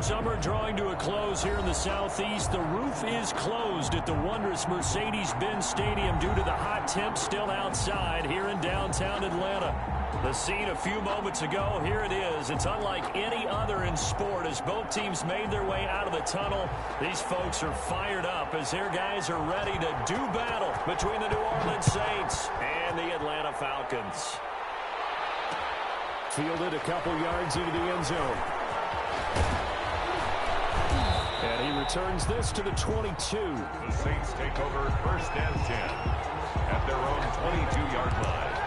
Summer drawing to a close here in the southeast. The roof is closed at the wondrous Mercedes-Benz Stadium due to the hot temps still outside here in downtown Atlanta. The scene a few moments ago, here it is. It's unlike any other in sport as both teams made their way out of the tunnel. These folks are fired up as their guys are ready to do battle between the New Orleans Saints and the Atlanta Falcons. Fielded a couple yards into the end zone. And he returns this to the 22. The Saints take over first and 10 at their own 22-yard line.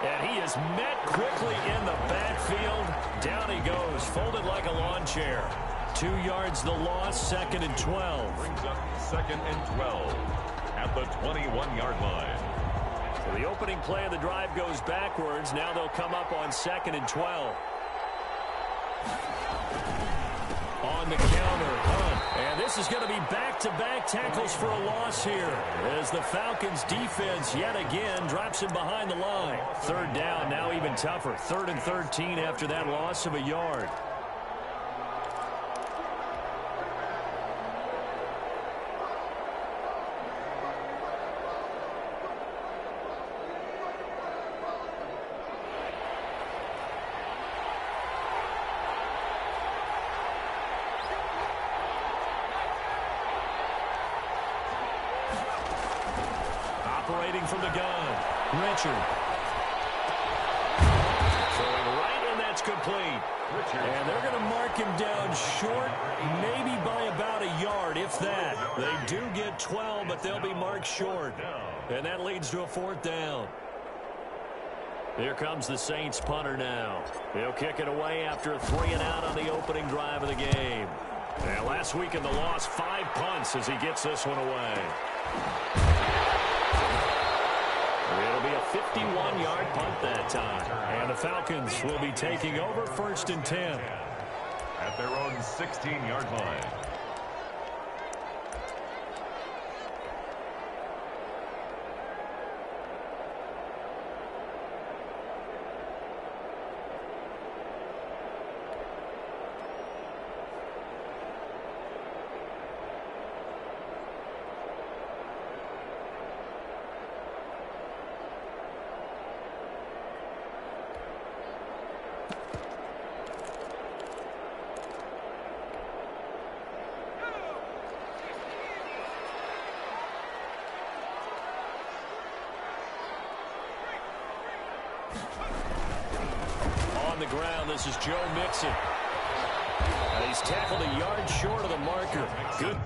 And he is met quickly in the backfield. Down he goes, folded like a lawn chair. 2 yards the loss, 2nd and 12. Brings up 2nd and 12 at the 21-yard line. So the opening play of the drive goes backwards. Now they'll come up on 2nd and 12. On the counter, and this is going to be back-to-back tackles for a loss here as the Falcons defense yet again drops him behind the line. 3rd down, now even tougher. 3rd and 13 after that loss of a yard. Operating from the gun, Richard. Throwing right, and that's complete. And they're going to mark him down short, maybe by about a yard, if that. They do get 12, but they'll be marked short. And that leads to a 4th down. Here comes the Saints punter now. He'll kick it away after a 3-and-out on the opening drive of the game. And last week in the loss, 5 punts as he gets this one away. It'll be a 51-yard punt that time. And the Falcons will be taking over 1st and 10. At their own 16-yard line. The ground. This is Joe Mixon. He's tackled a yard short of the marker. Good.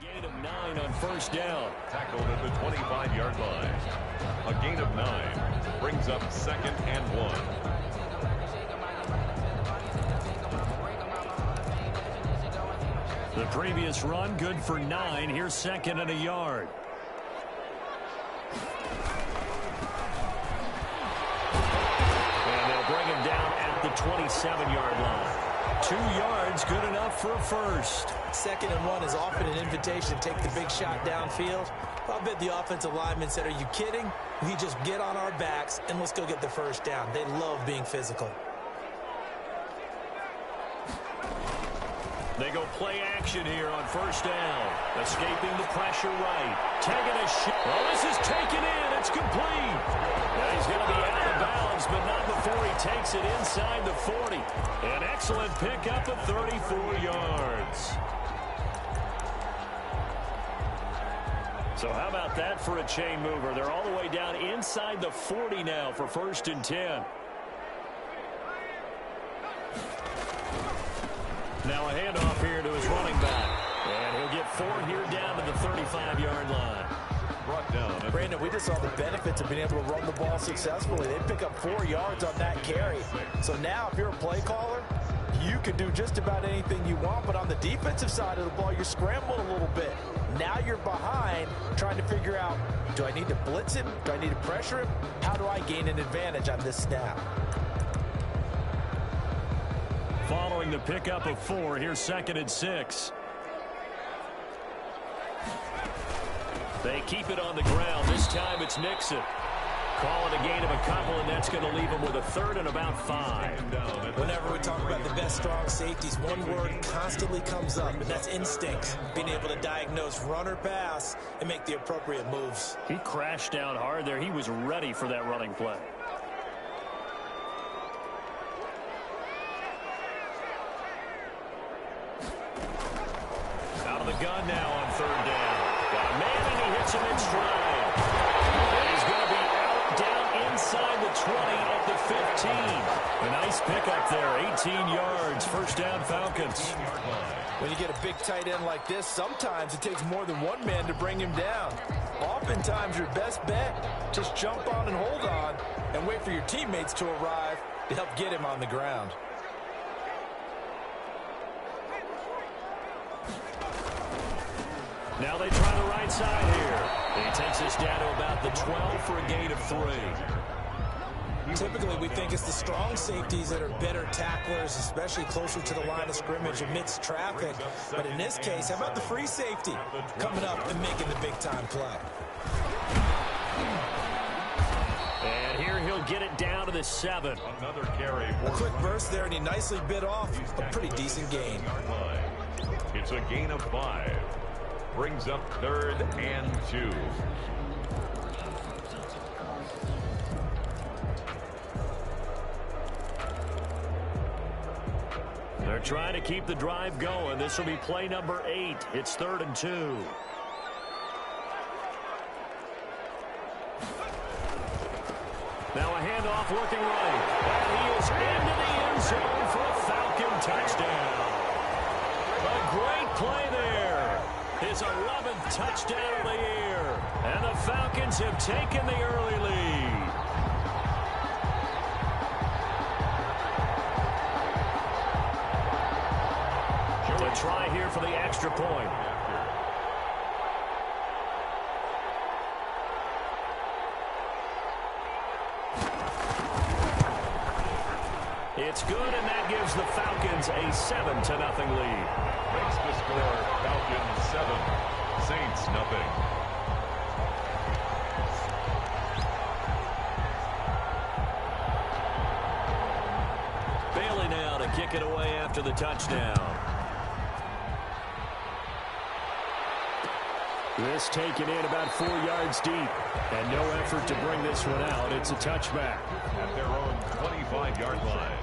Gain of 9 on 1st down. Tackled at the 25-yard line. A gain of 9 brings up 2nd and 1. The previous run good for 9. Here's 2nd and a yard. And they'll bring him down at the 27-yard line. 2 yards, good enough for a first. 2nd and 1 is often an invitation to take the big shot downfield. I bet the offensive lineman said, are you kidding? We just get on our backs and let's go get the 1st down. They love being physical. They go play action here on first down. Escaping the pressure right. Taking a shot. Well, this is taken in. It's complete. Now he's going to be out of bounds, but not before he takes it inside the 40. An excellent pickup of 34 yards. So how about that for a chain mover? They're all the way down inside the 40 now for 1st and 10. Now a handoff here to his running back. And he'll get 4 here down to the 35-yard line. Brought down. Brandon, we just saw the benefits of being able to run the ball successfully. They pick up 4 yards on that carry. So now if you're a play caller, you can do just about anything you want. But on the defensive side of the ball, you're scrambling a little bit. Now you're behind trying to figure out, do I need to blitz him? Do I need to pressure him? How do I gain an advantage on this snap? Following the pickup of 4, here's 2nd and 6. They keep it on the ground. This time it's Nixon. Call it a gain of a couple, and that's going to leave them with a 3rd and about 5. Whenever we talk about the best strong safeties, one word constantly comes up, and that's instinct. Being able to diagnose run or pass and make the appropriate moves. He crashed down hard there. He was ready for that running play. Out of the gun now on 3rd down. Got a man, and he hits him in stride. And he's going to be out down inside the 20 at the 15. A nice pickup there, 18 yards, 1st down Falcons. When you get a big tight end like this, sometimes it takes more than one man to bring him down. Oftentimes your best bet, just jump on and hold on and wait for your teammates to arrive to help get him on the ground. Now they try the right side here. He takes us down to about the 12 for a gain of 3. Typically, we think it's the strong safeties that are better tacklers, especially closer to the line of scrimmage amidst traffic. But in this case, how about the free safety coming up and making the big-time play? And here he'll get it down to the 7. Another carry. A quick burst there, and he nicely bit off a pretty decent gain. It's a gain of 5. Brings up 3rd and 2. They're trying to keep the drive going. This will be play number 8. It's 3rd and 2. Now a handoff working right. And he is into the end zone for a Falcon touchdown. A great play there. His 11th touchdown of the year. And the Falcons have taken the early lead. A try here for the extra point. It's good, and that gives the Falcons a 7-0 lead. Makes the score Falcons 7, Saints nothing. Bailey now to kick it away after the touchdown. This taken in about 4 yards deep. And no effort to bring this one out. It's a touchback. At their own 25-yard line.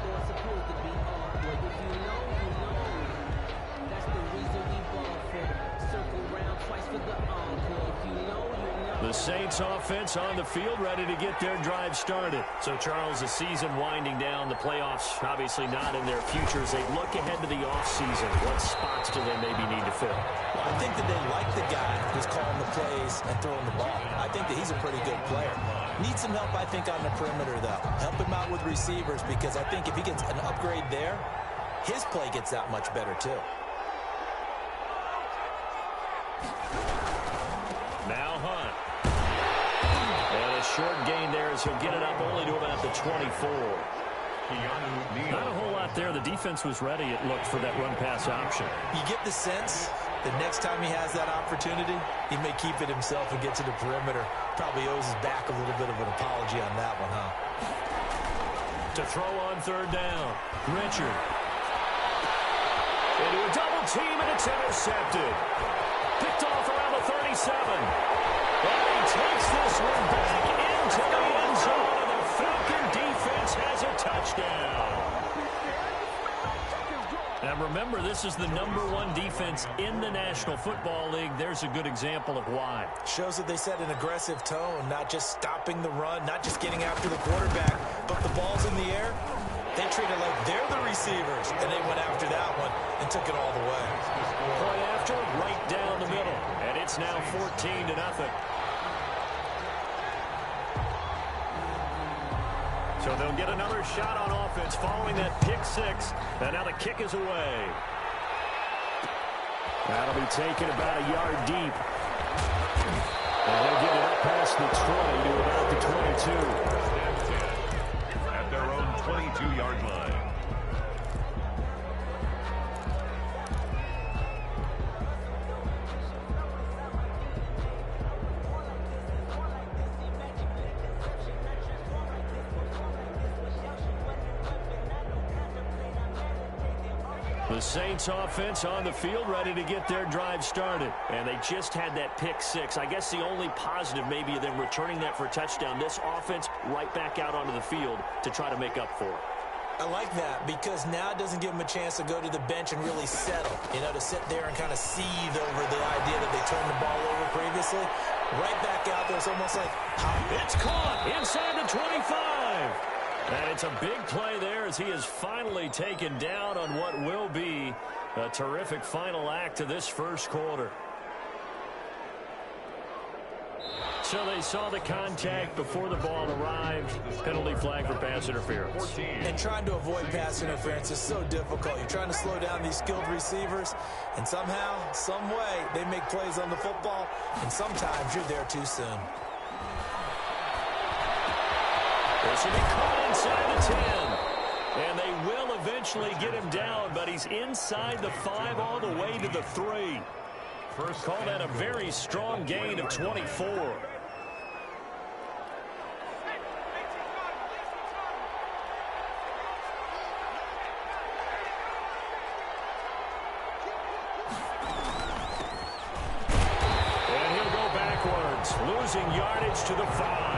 The Saints offense on the field, ready to get their drive started. So, Charles, the season winding down, the playoffs obviously not in their future. As they look ahead to the offseason, what spots do they maybe need to fill? Well, I think that they like the guy who's calling the plays and throwing the ball. I think that he's a pretty good player. Needs some help, I think, on the perimeter, though. Help him out with receivers, because I think if he gets an upgrade there, his play gets that much better, too. Now Hunt. And a short gain there as he'll get it up only to about the 24. Not a whole lot there. The defense was ready, it looked, for that run-pass option. You get the sense that next time he has that opportunity, he may keep it himself and get to the perimeter. Probably owes his back a little bit of an apology on that one, huh? To throw on 3rd down, Richard. Into a double team, and it's intercepted. Picked off around the 37. And he takes this one back into the end zone, and the Falcon defense has a touchdown. And remember, this is the #1 defense in the National Football League. There's a good example of why. Shows that they set an aggressive tone, not just stopping the run, not just getting after the quarterback, but the ball's in the air. They treat it like they're the receivers, and they went after that one and took it all the way. Point after, right down the middle, and it's now 14-0. So they'll get another shot on offense following that pick six, and now the kick is away. That'll be taken about a yard deep. And they'll get it up past the 20 to about the 22. At their own 22-yard line. The Saints offense on the field, ready to get their drive started. And they just had that pick six. I guess the only positive maybe of them returning that for a touchdown. This offense right back out onto the field to try to make up for it. I like that because now it doesn't give them a chance to go to the bench and really settle. You know, to sit there and kind of seethe over the idea that they turned the ball over previously. Right back out there, it's almost like, it's caught inside the 25. And it's a big play there as he is finally taken down on what will be a terrific final act of this first quarter. So they saw the contact before the ball arrived. Penalty flag for pass interference. And trying to avoid pass interference is so difficult. You're trying to slow down these skilled receivers, and somehow, some way, they make plays on the football, and sometimes you're there too soon. This will be caught inside the 10. And they will eventually get him down, but he's inside the 5 all the way to the 3. First call that a very strong gain of 24. And he'll go backwards, losing yardage to the 5.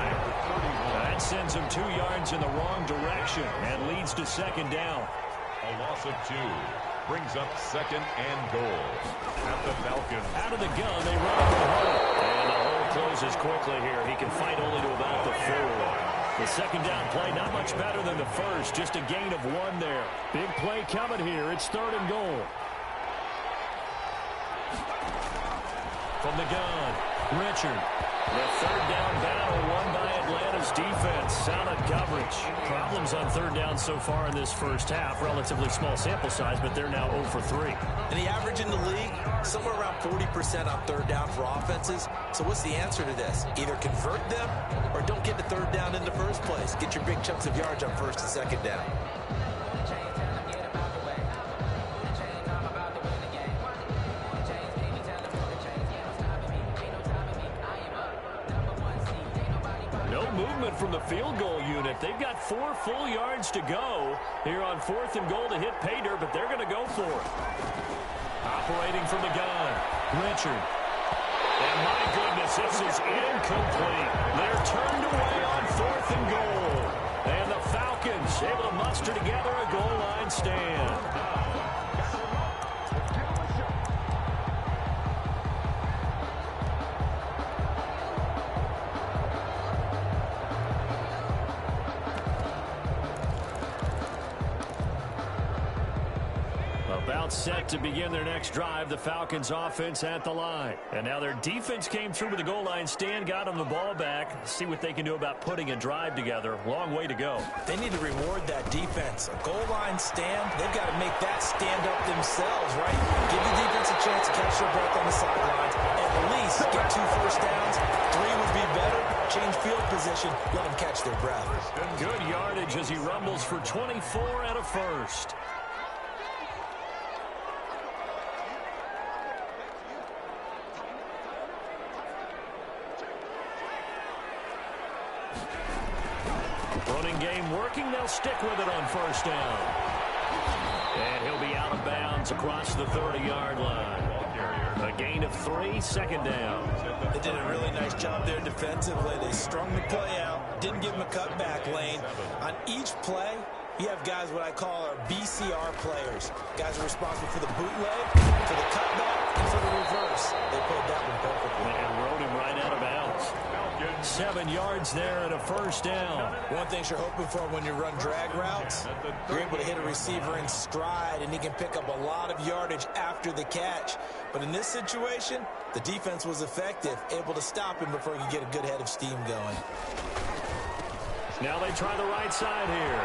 That sends him 2 yards in the wrong direction and leads to second down. A loss of 2 brings up second and goal at the Falcons. Out of the gun, they run over the hole. And the hole closes quickly here. He can fight only to about the 4. The second down play, not much better than the first. Just a gain of 1 there. Big play coming here. It's third and goal. From the gun, Richard. The third down battle won by Atlanta's defense. Solid coverage. Problems on third down so far in this first half. Relatively small sample size, but they're now 0 for 3. And the average in the league, somewhere around 40% on third down for offenses. So what's the answer to this? Either convert them or don't get to third down in the first place. Get your big chunks of yards on first and second down. From the field goal unit. They've got 4 full yards to go here on 4th and goal to hit pay dirt, but they're going to go for it. Operating from the gun, Richard. And my goodness, this is incomplete. They're turned away on 4th and goal. And the Falcons able to muster together a goal line stand. About set to begin their next drive. The Falcons offense at the line. And now their defense came through with the goal line stand, got them the ball back. See what they can do about putting a drive together. Long way to go. They need to reward that defense. A goal line stand, they've got to make that stand up themselves, right? Give the defense a chance to catch their breath on the sidelines. At least get 2 first downs. 3 would be better. Change field position. Let them catch their breath. Good yardage as he rumbles for 24 and a first. Running game working. They'll stick with it on first down. And he'll be out of bounds across the 30-yard line. A gain of 3, second down. They did a really nice job there defensively. They strung the play out, didn't give him a cutback lane. On each play, you have guys what I call our BCR players. Guys are responsible for the bootleg, for the cutback, and for the reverse. They played that one perfectly. And rode him right out of bounds. 7 yards there and a first down. One thing you're hoping for when you run drag routes, you're able to hit a receiver in stride, and he can pick up a lot of yardage after the catch. But in this situation, the defense was effective, able to stop him before he could get a good head of steam going. Now they try the right side here.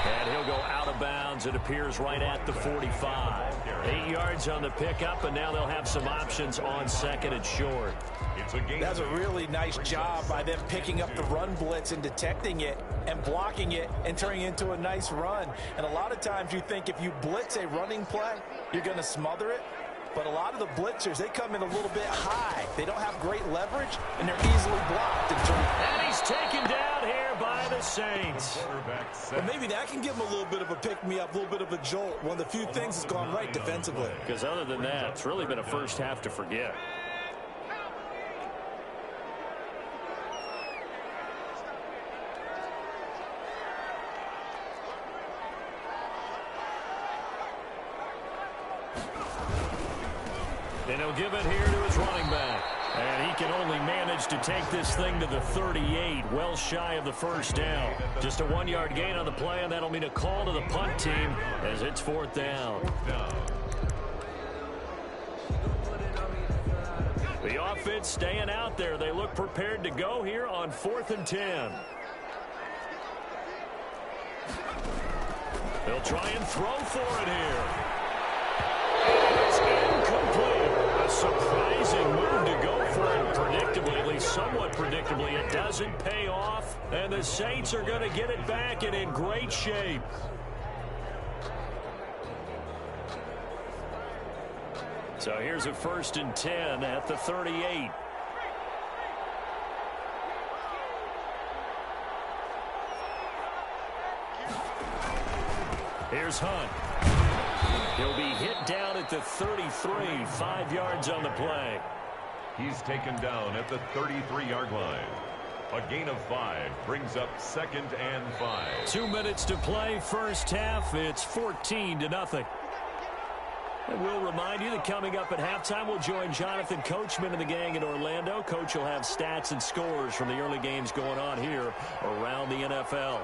And he'll go out of bounds. It appears right at the 45. 8 yards on the pickup, and now they'll have some options on second and short. That's a really nice job by them picking up the run blitz and detecting it and blocking it and turning it into a nice run. And a lot of times you think if you blitz a running play, you're going to smother it. But a lot of the blitzers, they come in a little bit high. They don't have great leverage, and they're easily blocked. And he's taken down here by the Saints. But maybe that can give them a little bit of a pick-me-up, a little bit of a jolt. One of the few things that's gone right defensively. Because other than that, it's really been a first half to forget. And he'll give it here to his running back. And he can only manage to take this thing to the 38, well shy of the first down. Just a 1-yard gain on the play, and that'll mean a call to the punt team as it's 4th down. The offense staying out there. They look prepared to go here on 4th and 10. They'll try and throw for it here. It's incomplete. A surprising move to go for it predictably, at least somewhat predictably. It doesn't pay off, and the Saints are going to get it back and in great shape. So here's a 1st and 10 at the 38. Here's Hunt. He'll be hit down at the 33, 5 yards on the play. He's taken down at the 33-yard line. A gain of 5 brings up 2nd and 5. 2 minutes to play, first half. It's 14-0. And we'll remind you that coming up at halftime, we'll join Jonathan Coachman and the gang in Orlando. Coach will have stats and scores from the early games going on here around the NFL.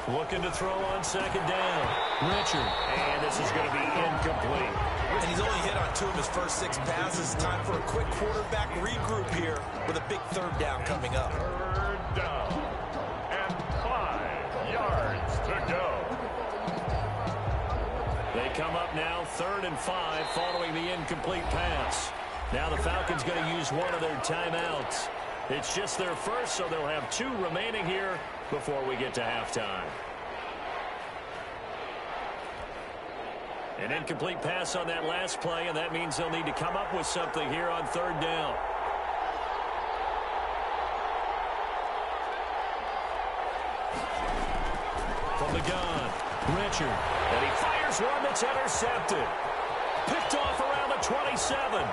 Looking to throw on 2nd down. Richard. And this is going to be incomplete. And he's only hit on 2 of his first 6 passes. Time for a quick quarterback regroup here with a big 3rd down coming up. 3rd down and 5 yards to go. They come up now 3rd and 5 following the incomplete pass. Now the Falcons going to use one of their timeouts. It's just their first, so they'll have 2 remaining here before we get to halftime. An incomplete pass on that last play, and that means they'll need to come up with something here on 3rd down. From the gun, Richard. And he fires one that's intercepted. Picked off around the 27.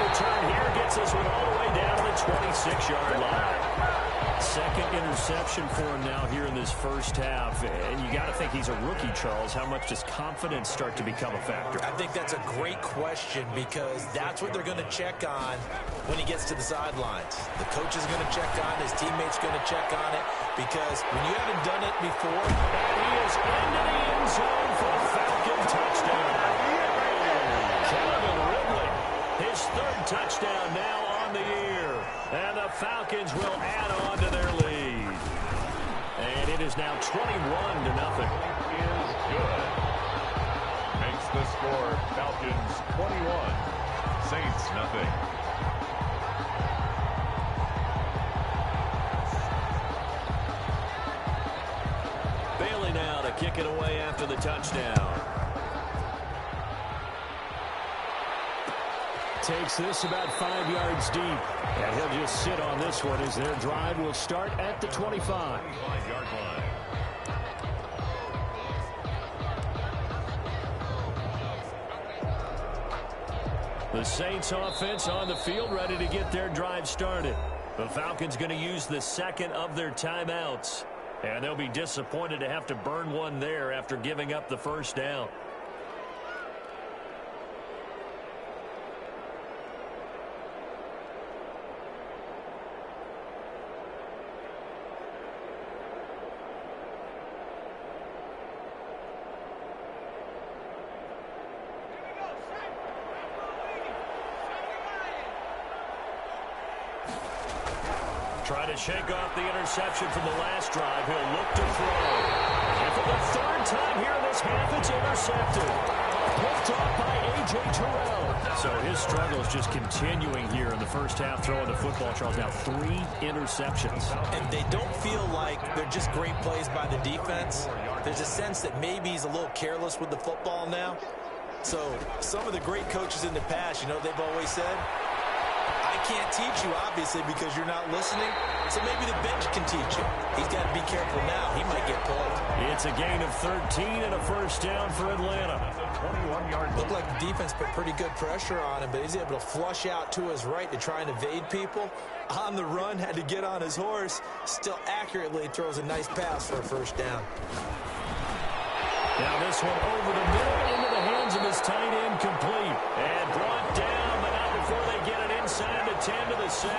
Return here gets this one all the way down to the 26-yard line. Second interception for him now here in this first half. And you got to think he's a rookie, Charles. How much does confidence start to become a factor? I think that's a great question because that's what they're going to check on when he gets to the sidelines. The coach is going to check on it. His teammates going to check on it because when you haven't done it before. And he is into the end zone for a Falcon touchdown. Calvin Ridley. His 3rd touchdown now on the year. And the Falcons will add on to their lead. And it is now 21-0. Is good. Makes the score Falcons 21, Saints nothing. Bailey now to kick it away after the touchdown. takes this about 5 yards deep. And he'll just sit on this one as their drive will start at the 25. 25-yard line. The Saints offense on the field ready to get their drive started. The Falcons going to use the second of their timeouts. And they'll be disappointed to have to burn one there after giving up the first down. Trying to shake off the interception from the last drive. He'll look to throw. And for the third time here in this half, it's intercepted. Picked off by A.J. Terrell. So his struggles just continuing here in the first half throwing the football. Charles, now 3 interceptions. And they don't feel like they're just great plays by the defense. There's a sense that maybe he's a little careless with the football now. So some of the great coaches in the past, you know, they've always said, I can't teach you, obviously, because you're not listening. So maybe the bench can teach you. He's got to be careful now. He might get pulled. It's a gain of 13 and a first down for Atlanta. 21-yard. Looked like the defense put pretty good pressure on him, but he's able to flush out to his right to try and evade people. On the run, had to get on his horse. Still accurately throws a nice pass for a first down. Now this one over the middle into the hands of his tight end, complete. And brought down, but not before they get it inside the 10 to the 7.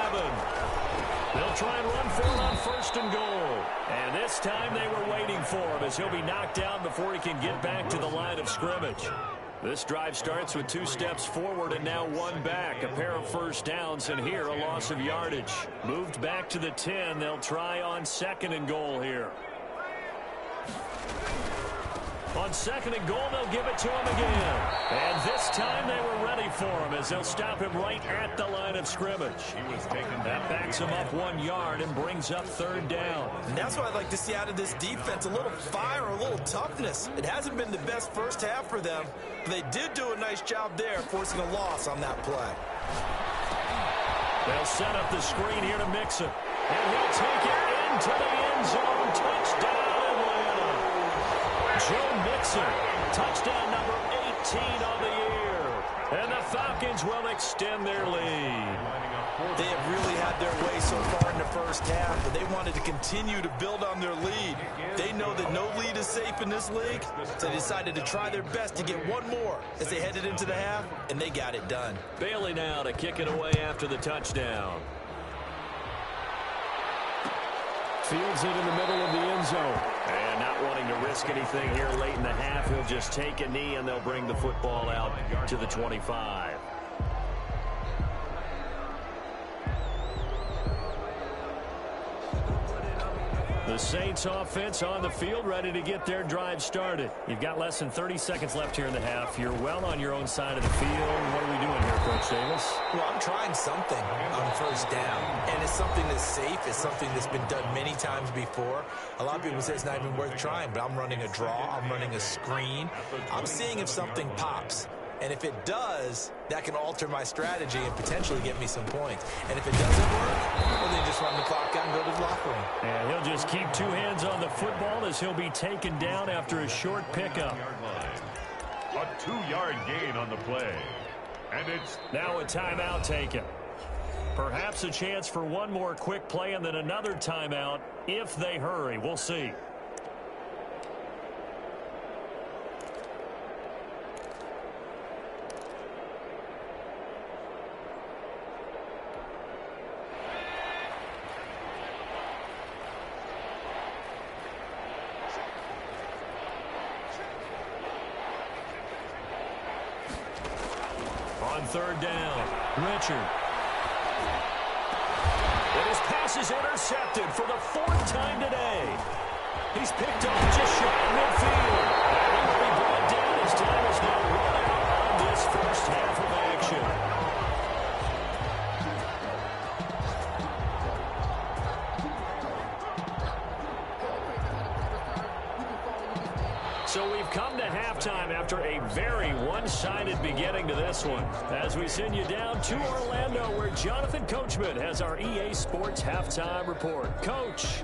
They'll try and run for it on first and goal. And this time they were waiting for him as he'll be knocked down before he can get back to the line of scrimmage. This drive starts with 2 steps forward and now 1 back. A pair of first downs, and here a loss of yardage. Moved back to the 10. They'll try on second and goal here. On second and goal, they'll give it to him again. And this time they were ready for him as they'll stop him right at the line of scrimmage. That backs him up 1 yard and brings up third down. And that's what I'd like to see out of this defense, a little fire, a little toughness. It hasn't been the best first half for them, but they did do a nice job there, forcing a loss on that play. They'll set up the screen here to Mixon. And he'll take it into the end zone. Touchdown, Atlanta. Joe Mixon, touchdown number 18 on the year. And the Falcons will extend their lead. They have really had their way so far in the first half, but they wanted to continue to build on their lead. They know that no lead is safe in this league, so they decided to try their best to get one more as they headed into the half, and they got it done. Bailey now to kick it away after the touchdown. Fields it in the middle of the end zone. And not wanting to risk anything here late in the half, he'll just take a knee and they'll bring the football out to the 25. The Saints offense on the field ready to get their drive started. You've got less than 30 seconds left here in the half. You're well on your own side of the field. What are we doing here, Coach Davis? Well, I'm trying something on first down, and it's something that's safe. It's something that's been done many times before. A lot of people say it's not even worth trying, but I'm running a draw. I'm running a screen. I'm seeing if something pops. And if it does, that can alter my strategy and potentially get me some points. And if it doesn't work, well, then just run the clock out and go to the locker room. And he'll just keep 2 hands on the football as he'll be taken down after a short pickup. A 2-yard gain on the play. And it's now a timeout taken. Perhaps a chance for one more quick play and then another timeout if they hurry. We'll see. On third down, Richard. And his pass is intercepted for the 4th time today. He's picked off just shy of midfield. And he will be brought down as time is now run out on this first half of action. So So we've come to halftime after a very one-sided beginning to this one. As we send you down to Orlando, where Jonathan Coachman has our EA Sports Halftime Report. Coach.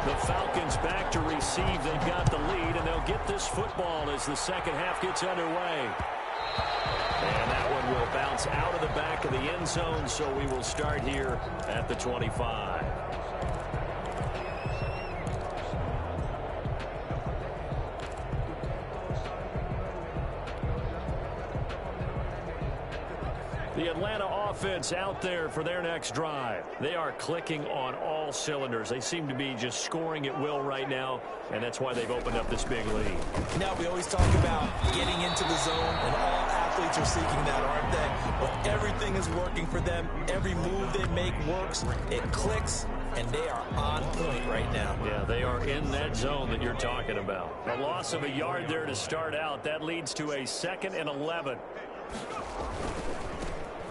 The Falcons back to receive. They've got the lead, and they'll get this football as the second half gets underway. And that one will bounce out of the back of the end zone, so we will start here at the 25. The Atlanta offense out there for their next drive. They are clicking on all cylinders. They seem to be just scoring at will right now, and that's why they've opened up this big lead. Now, we always talk about getting into the zone, and all athletes are seeking that, aren't they? Well, everything is working for them. Every move they make works. It clicks, and they are on point right now. Yeah, they are in that zone that you're talking about. A loss of a yard there to start out. That leads to a 2nd and 11.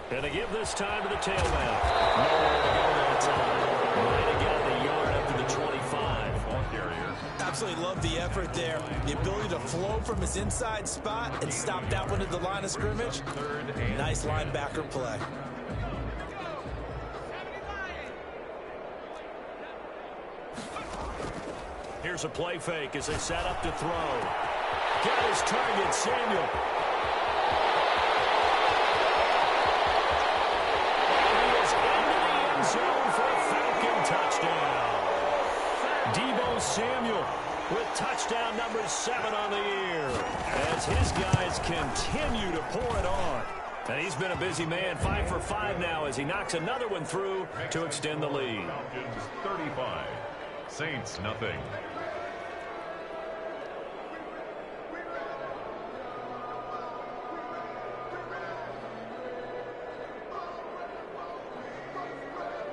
And they give this time to the tailback. Nowhere to go that time. Might have got the yard up to the 25. Ball carrier. Absolutely love the effort there. The ability to flow from his inside spot and stop that one at the line of scrimmage. Nice linebacker play. Here's a play fake as they set up to throw. Got his target, Samuel. Zone for a Falcon touchdown. Deebo Samuel with touchdown number 7 on the year as his guys continue to pour it on. And he's been a busy man, 5 for 5 now as he knocks another one through to extend the lead. Falcons 35, Saints nothing.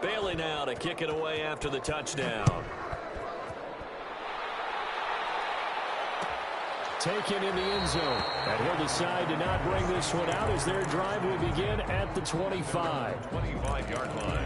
Bailey now to kick it away after the touchdown. Taken in the end zone. And he'll decide to not bring this one out as their drive will begin at the 25. 25-yard line.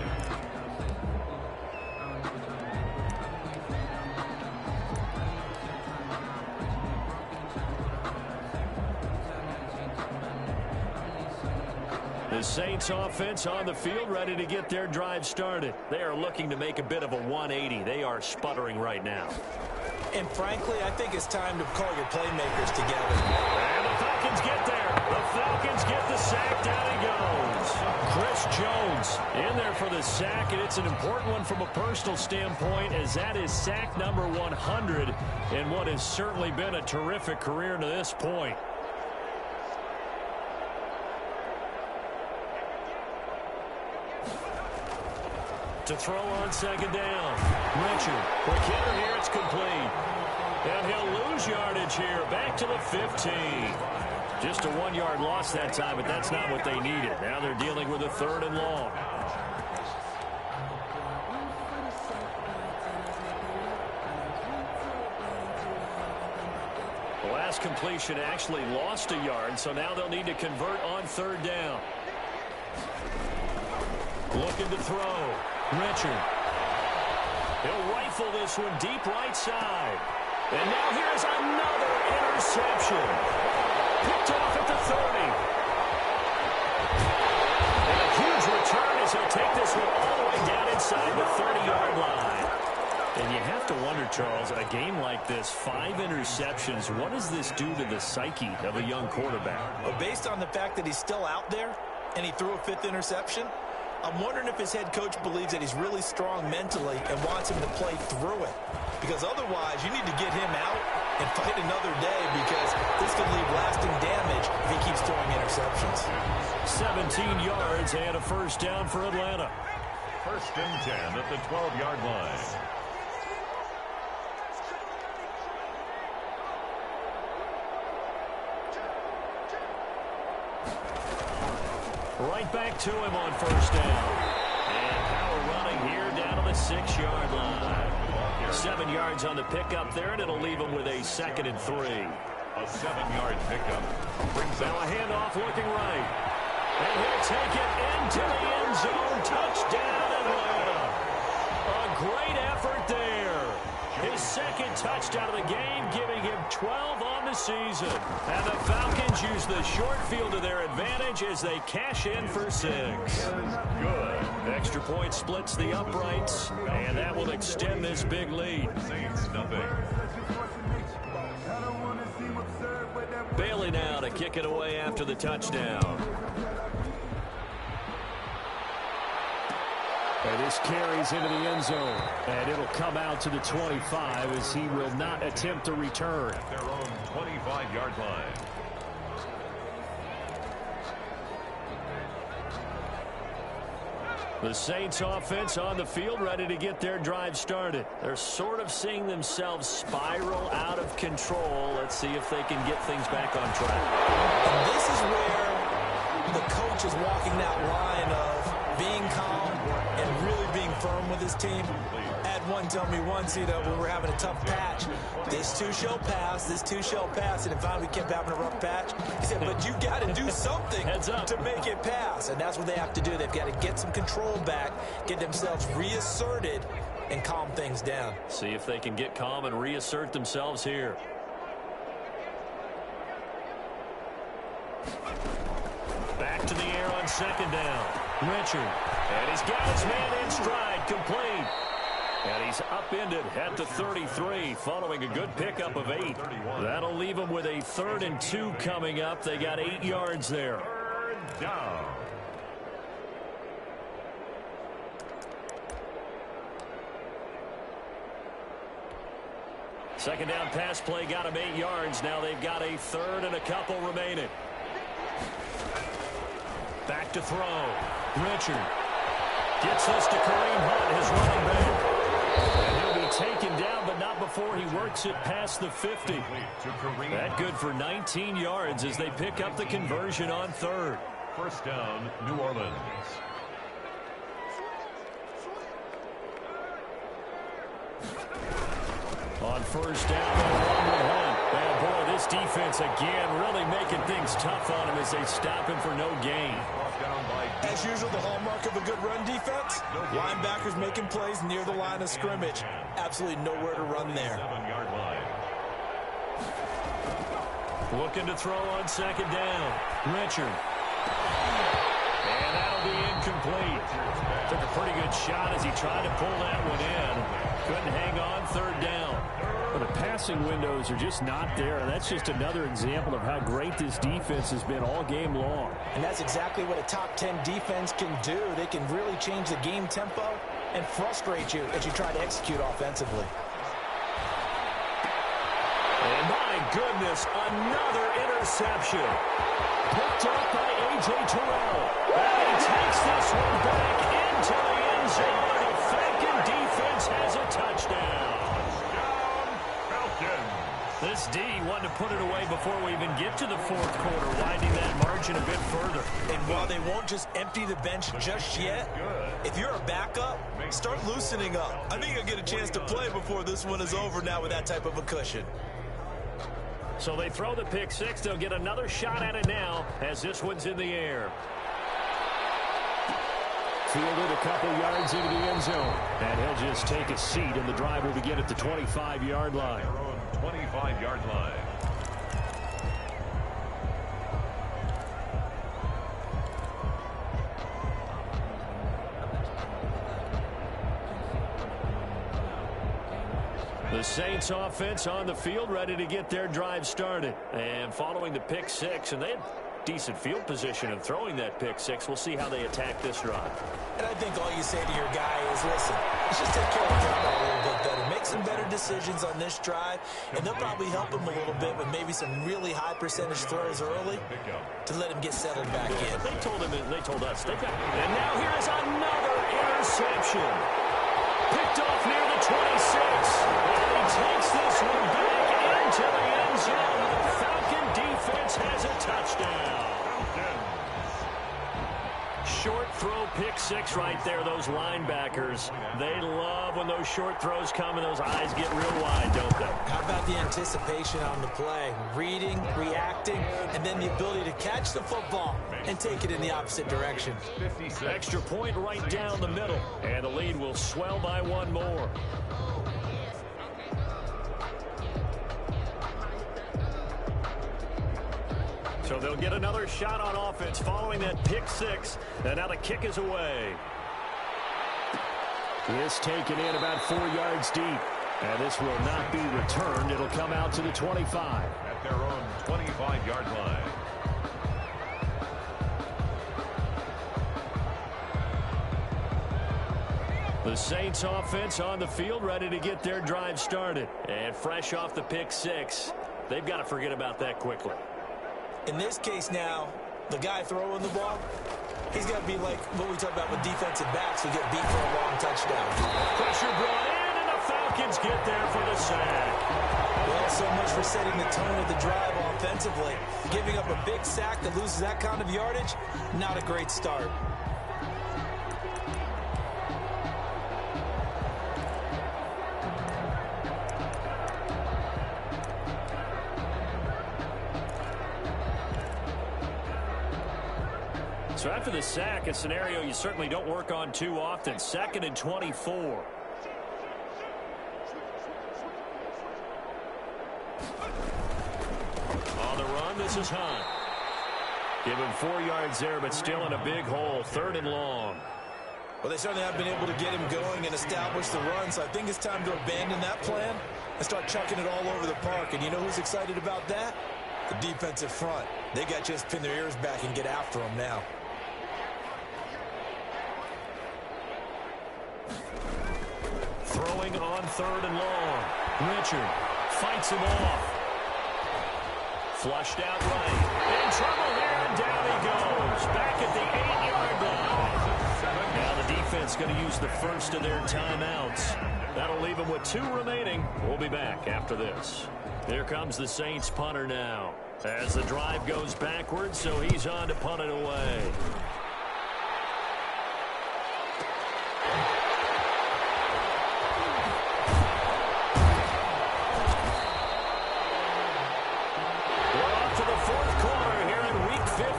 The Saints offense on the field ready to get their drive started. They are looking to make a bit of a 180. They are sputtering right now. And frankly, I think it's time to call your playmakers together. And the Falcons get there. The Falcons get the sack. Down he goes. Chris Jones in there for the sack, and it's an important one from a personal standpoint as that is sack number 100 in what has certainly been a terrific career to this point. To throw on second down. Richard, quick hitter here, it's complete. And he'll lose yardage here, back to the 15. Just a 1-yard loss that time, but that's not what they needed. Now they're dealing with a 3rd and long. The last completion actually lost a yard, so now they'll need to convert on 3rd down. Looking to throw. Richard. He'll rifle this one deep right side. And now here's another interception. Picked off at the 30. And a huge return as he'll take this one all the way down inside the 30-yard line. And you have to wonder, Charles, a game like this, 5 interceptions, what does this do to the psyche of a young quarterback? Well, based on the fact that he's still out there and he threw a 5th interception, I'm wondering if his head coach believes that he's really strong mentally and wants him to play through it. Because otherwise, you need to get him out and fight another day because this could leave lasting damage if he keeps throwing interceptions. 17 yards and a 1st down for Atlanta. 1st and 10 at the 12-yard line. Right back to him on 1st down. And power running here down to the 6-yard line. 7 yards on the pickup there, and it'll leave him with a 2nd and 3. A 7-yard pickup. Brings now a handoff looking right. And he'll take it into the end zone. Touchdown, Atlanta. A great effort there. His second touchdown of the game, giving him 12 on the season. And the Falcons use the short field to their advantage as they cash in for 6. Good. Extra point splits the uprights, and that will extend this big lead. Saints nothing. Bailey now to kick it away after the touchdown. And this carries into the end zone. And it'll come out to the 25 as he will not attempt to return. At their own 25-yard line. The Saints offense on the field, ready to get their drive started. They're sort of seeing themselves spiral out of control. Let's see if they can get things back on track. And this is where the coach is walking that line of being calm and really being firm with his team. Had one tell me once, when we were having a tough patch, this too shall pass, this too shall pass, and finally we kept having a rough patch. He said, but you got to do something to make it pass, and that's what they have to do. They've got to get some control back, get themselves reasserted, and calm things down. See if they can get calm and reassert themselves here. Back to the air on second down. Richard. And he's got his man in stride, complete. And he's upended at the 33 following a good pickup of 8. That'll leave him with a 3rd and 2 coming up. They got 8 yards there. Third down. Second down pass play got him 8 yards. Now they've got a 3rd and a couple remaining. Back to throw. Richard gets this to Kareem Hunt, his running back. And he'll be taken down, but not before he works it past the 50. That good for 19 yards as they pick up the conversion on 3rd. First down, New Orleans. On first down, and boy, this defense again really making things tough on him as they stop him for no gain. As usual, the hallmark of a good run defense, linebackers making plays near the line of scrimmage. Absolutely nowhere to run there. 7-yard line. Looking to throw on second down. Richard. And that'll be incomplete. Took a pretty good shot as he tried to pull that one in. Couldn't hang on, 3rd down. Well, the passing windows are just not there, and that's just another example of how great this defense has been all game long. And that's exactly what a top 10 defense can do. They can really change the game tempo and frustrate you as you try to execute offensively. And my goodness, another interception. Picked up by A.J. Terrell. And he takes this one back into the end zone. The Falcon defense has a touchdown. This D wanted to put it away before we even get to the 4th quarter, widening that margin a bit further. And while they won't just empty the bench just yet, if you're a backup, start loosening up. I think you'll get a chance to play before this one is over now with that type of a cushion. So they throw the pick 6. They'll get another shot at it now as this one's in the air. Fielded a couple yards into the end zone. And he'll just take a seat, and the drive will begin at the 25-yard line. 25-yard line. The Saints offense on the field, ready to get their drive started. And following the pick 6, and they had decent field position of throwing that pick 6. We'll see how they attack this drive. And I think all you say to your guy is, listen, let's just take care of the football a little bit better. Make some better decisions on this drive, and they'll probably help him a little bit with maybe some really high percentage throws early to let him get settled back in. But they told him, and they told us. And now here is another interception. Picked off near the 26. And he takes this one back into the end zone. The Falcon defense has a touchdown. short throw pick six right there. Those linebackers, they love when those short throws come and those eyes get real wide, don't they? How about the anticipation on the play? Reading, reacting, and then the ability to catch the football and take it in the opposite direction. Extra point right down the middle, and the lead will swell by one more. So they'll get another shot on offense following that pick six. And now the kick is away. This taken in about 4 yards deep. And this will not be returned. It'll come out to the 25. At their own 25-yard line. The Saints offense on the field, ready to get their drive started. And fresh off the pick six, they've got to forget about that quickly. In this case now, the guy throwing the ball, he's got to be like what we talk about with defensive backs who get beat for a long touchdown. Pressure brought in, and the Falcons get there for the sack. Well, so much for setting the tone of the drive offensively. Giving up a big sack that loses that kind of yardage, not a great start. So after the sack, a scenario you certainly don't work on too often. 2nd and 24. On the run, this is Hunt. Give him 4 yards there, but still in a big hole. 3rd and long. Well, they certainly have been able to get him going and establish the run, so I think it's time to abandon that plan and start chucking it all over the park. And you know who's excited about that? The defensive front. They got to just pin their ears back and get after him now. Throwing on 3rd and long. Richard fights him off. Flushed out right. In trouble here, and down he goes. Back at the 8-yard line. Now the defense going to use the first of their timeouts. That'll leave them with 2 remaining. We'll be back after this. Here comes the Saints punter now. As the drive goes backwards, so he's on to punt it away.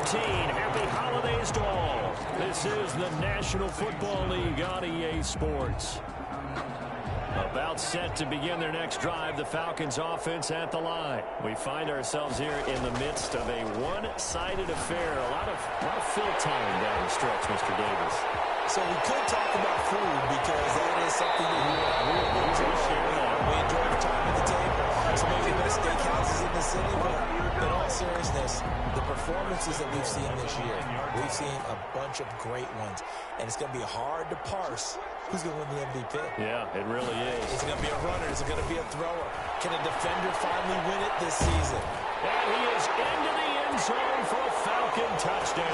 Happy holidays to all. This is the National Football League on EA Sports. About set to begin their next drive, the Falcons offense at the line. We find ourselves here in the midst of a one-sided affair. A lot of fill time down the stretch, Mr. Davis. So we could talk about food because that is something that we enjoy the time at the table. So maybe the best steakhouses in the city, but in all seriousness, the performances that we've seen this year, we've seen a bunch of great ones, and it's going to be hard to parse who's going to win the MVP. Yeah, it really is. Is it going to be a runner? Is it going to be a thrower? Can a defender finally win it this season? And he is into the end zone for a Falcon touchdown. A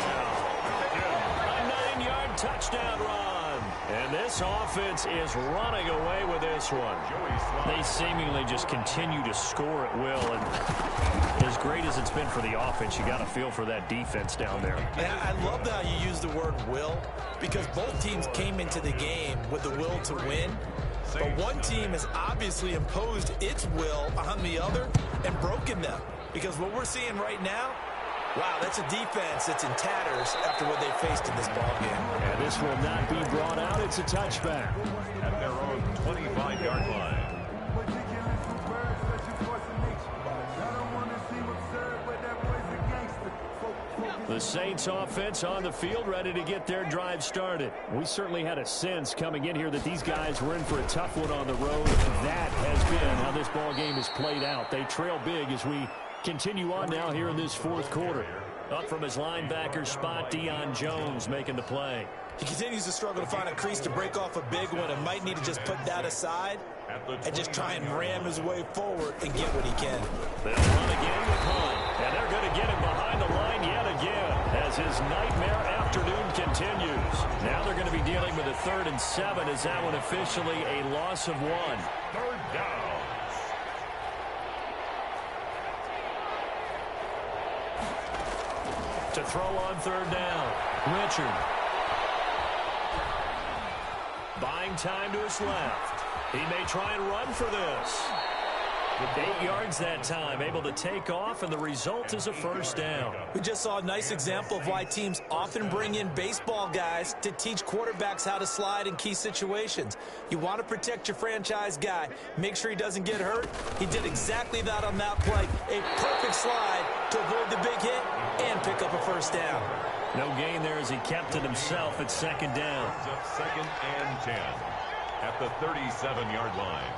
9-yard touchdown run. And this offense is running away with this one. They seemingly just continue to score at will. And as great as it's been for the offense, you got to feel for that defense down there. And I love how you use the word will, because both teams came into the game with the will to win. But one team has obviously imposed its will on the other and broken them. Because what we're seeing right now, wow, that's a defense that's in tatters after what they faced in this ballgame. And this will not be brought out. It's a touchback. At their own 25-yard line. The Saints offense on the field, ready to get their drive started. We certainly had a sense coming in here that these guys were in for a tough one on the road. That has been how this ball game has played out. They trail big as we continue on now here in this 4th quarter. Up from his linebacker spot, Deion Jones making the play. He continues to struggle to find a crease to break off a big one and might need to just put that aside and just try and ram his way forward and get what he can. They'll run again with Hunt, and they're going to get him behind the line yet again as his nightmare afternoon continues. Now they're going to be dealing with a 3rd and 7 as that one officially a loss of 1. 3rd down. To throw on 3rd down. Richard Buying time to his left. He may try and run for this. 8 yards that time, able to take off, and the result is a first down. We just saw a nice example of why teams often bring in baseball guys to teach quarterbacks how to slide in key situations. You want to protect your franchise guy. Make sure he doesn't get hurt. He did exactly that on that play. A perfect slide to avoid the big hit and pick up a first down. No gain there as he kept it himself at second down. Second and 10 at the 37-yard line.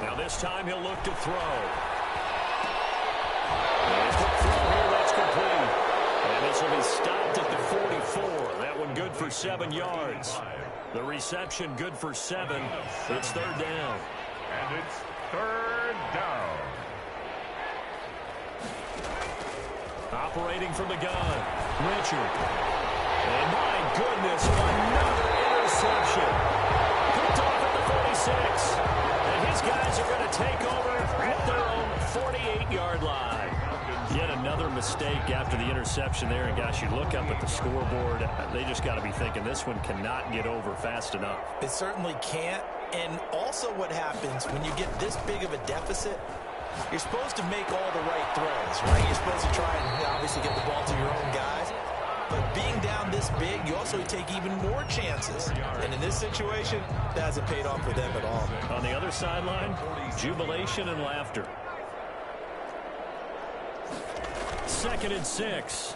Now this time he'll look to throw. And a quick throw here, that's complete. And this will be stopped at the 44. That one good for 7 yards. The reception good for 7. It's third down. And it's third down. Operating from the gun, Richard. And my goodness, another interception. Picked off at the 46. And his guys are going to take over at their own 48-yard line. Yet another mistake after the interception there. And gosh, you look up at the scoreboard, they just got to be thinking this one cannot get over fast enough. It certainly can't. And also what happens when you get this big of a deficit, you're supposed to make all the right throws, right? You're supposed to try and obviously get the ball to your own guys. But being down this big, you also take even more chances. And in this situation, that hasn't paid off for them at all. On the other sideline, jubilation and laughter. 2nd and 6.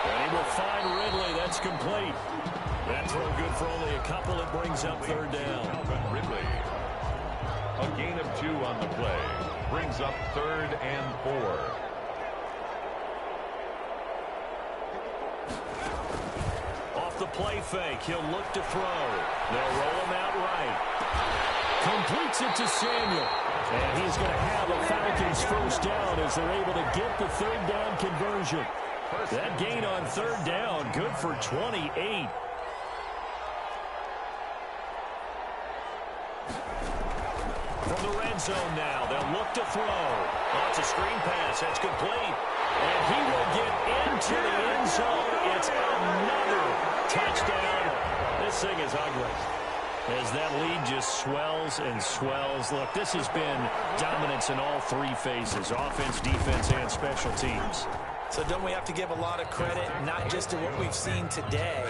And he will find Ridley. That's complete. That throw good for only a couple. It brings up third down. Ridley. A gain of 2 on the play. Brings up 3rd and 4. Off the play fake, he'll look to throw. They'll roll him out right. Completes it to Samuel. And he's going to have a Falcons first down as they're able to get the third down conversion. That gain on third down, good for 28. From the red zone now, they'll look to throw. That's a screen pass. That's complete. And he will get into the end zone. It's another touchdown. This thing is ugly. As that lead just swells and swells. Look, this has been dominance in all 3 phases, offense, defense, and special teams. So don't we have to give a lot of credit, not just to what we've seen today,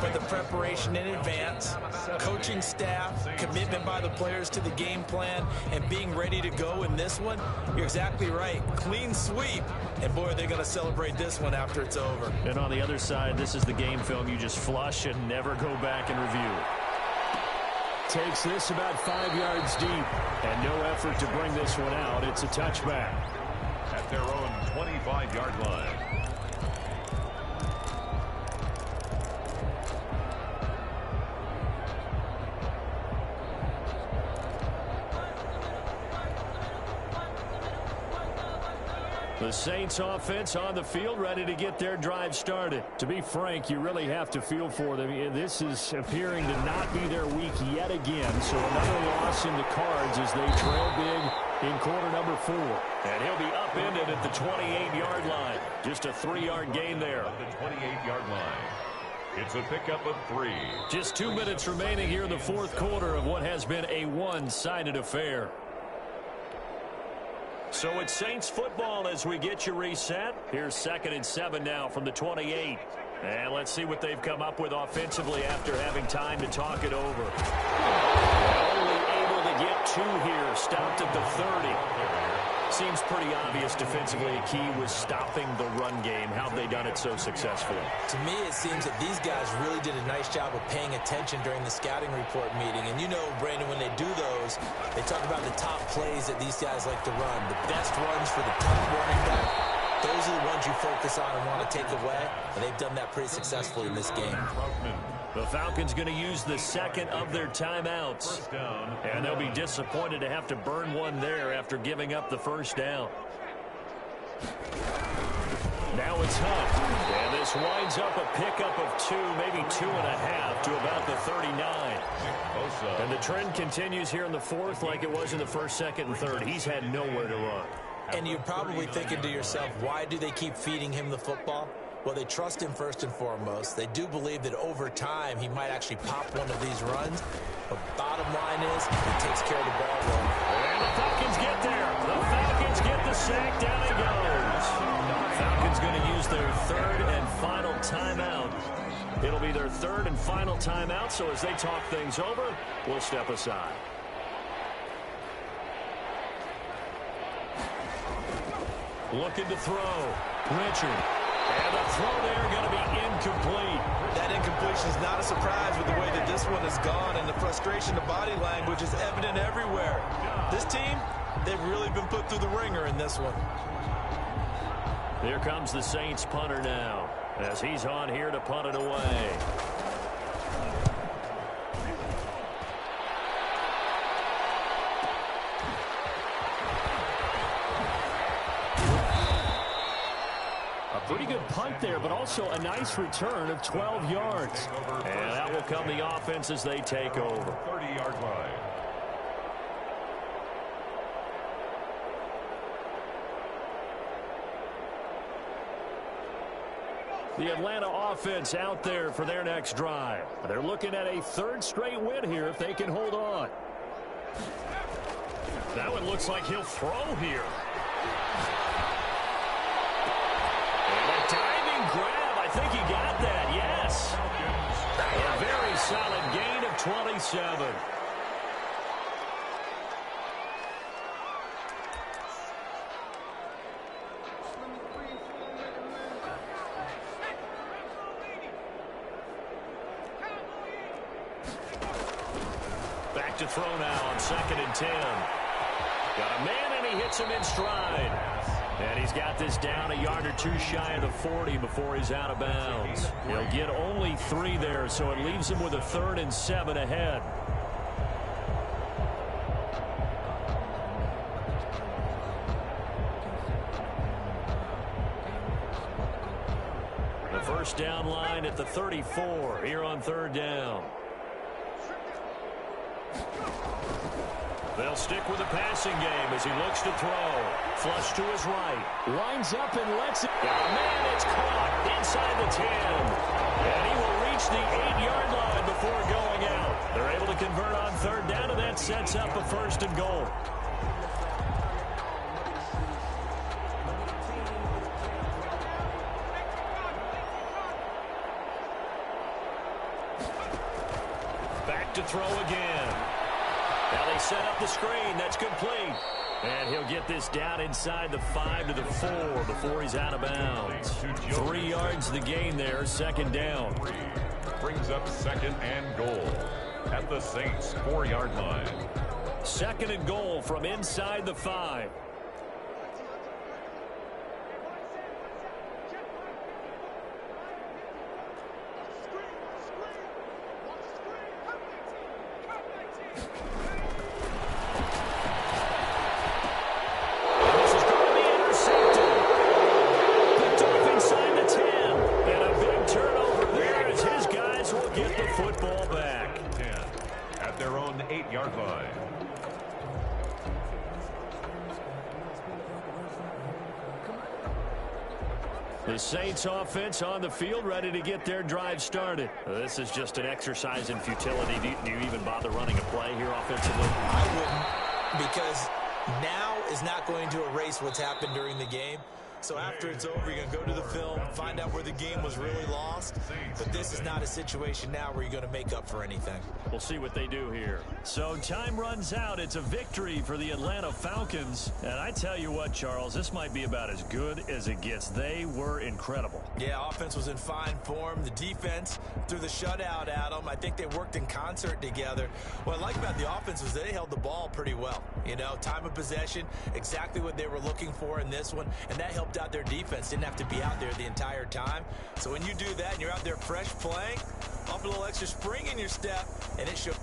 but the preparation in advance, coaching staff, commitment by the players to the game plan, and being ready to go in this one? You're exactly right. Clean sweep. And, boy, they're going to celebrate this one after it's over. And on the other side, this is the game film you just flush and never go back and review. Takes this about 5 yards deep, and no effort to bring this one out. It's a touchback. At their own 25-yard line. The Saints offense on the field, ready to get their drive started. To be frank, you really have to feel for them. This is appearing to not be their week yet again. So another loss in the cards as they trail big in quarter number 4. And he'll be upended at the 28-yard line. Just a 3-yard gain there. At the 28-yard line. It's a pickup of 3. Just 2 minutes remaining here in the fourth quarter of what has been a one-sided affair. So it's Saints football as we get you reset. Here's 2nd and 7 now from the 28. And let's see what they've come up with offensively after having time to talk it over. Only able to get 2 here, stopped at the 30. Seems pretty obvious defensively a key was stopping the run game. How have they done it so successfully? To me, it seems that these guys really did a nice job of paying attention during the scouting report meeting. And you know, Brandon, when they do those, they talk about the top plays that these guys like to run. The best runs for the top running back. Those are the ones you focus on and want to take away. And they've done that pretty successfully in this game. The Falcons going to use the second of their timeouts. And they'll be disappointed to have to burn one there after giving up the first down. Now it's Hunt. And this winds up a pickup of 2, maybe 2.5 to about the 39. And the trend continues here in the fourth like it was in the first, second, and third. He's had nowhere to run. And you're probably thinking to yourself, why do they keep feeding him the football? Well, they trust him first and foremost. They do believe that over time he might actually pop one of these runs. But bottom line is, he takes care of the ball well. And the Falcons get there. The Falcons get the sack. Down he goes. Falcons going to use their third and final timeout. It'll be their third and final timeout, so as they talk things over, we'll step aside. Looking to throw. Richard. And the throw there going to be incomplete. That incompletion is not a surprise with the way that this one has gone, and the frustration, the body language is evident everywhere. This team, they've really been put through the ringer in this one. Here comes the Saints punter now, as he's on here to punt it away. Pretty good punt there, but also a nice return of 12 yards. And that will come the offense as they take over. 30-yard line. The Atlanta offense out there for their next drive. They're looking at a third straight win here if they can hold on. That one looks like he'll throw here. Grab, I think he got that, yes. A very solid gain of 27. Back to throw now on 2nd and 10. Got a man and he hits him in stride. And he's got this down a yard or two shy of the 40 before he's out of bounds. He'll get only 3 there, so it leaves him with a 3rd and 7 ahead. The first down line at the 34 here on 3rd down. They'll stick with the passing game as he looks to throw. Flush to his right. Lines up and lets it. Got a man, it's caught inside the 10. And he will reach the 8-yard line before going out. They're able to convert on 3rd down, and that sets up a 1st and goal. Back to throw again. Now they set up the screen. That's complete. And he'll get this down inside the 5 to the 4 before he's out of bounds. 3 yards the gain there, 2nd down. Brings up 2nd and goal at the Saints' 4-yard line. 2nd and goal from inside the 5. The Saints offense on the field ready to get their drive started. This is just an exercise in futility. Do you even bother running a play here offensively? I wouldn't, because now is not going to erase what's happened during the game. So after it's over, you're going to go to the film, find out where the game was really lost. But this is not a situation now where you're going to make up for anything. We'll see what they do here. So time runs out. It's a victory for the Atlanta Falcons. And I tell you what, Charles, this might be about as good as it gets. They were incredible. Yeah, offense was in fine form. The defense threw the shutout at them. I think they worked in concert together. What I like about the offense was they held the ball pretty well. You know, time of possession, exactly what they were looking for in this one. And that helped out their defense. Didn't have to be out there the entire time. So when you do that and you're out there fresh playing, off a little extra spring in your step, and it showed.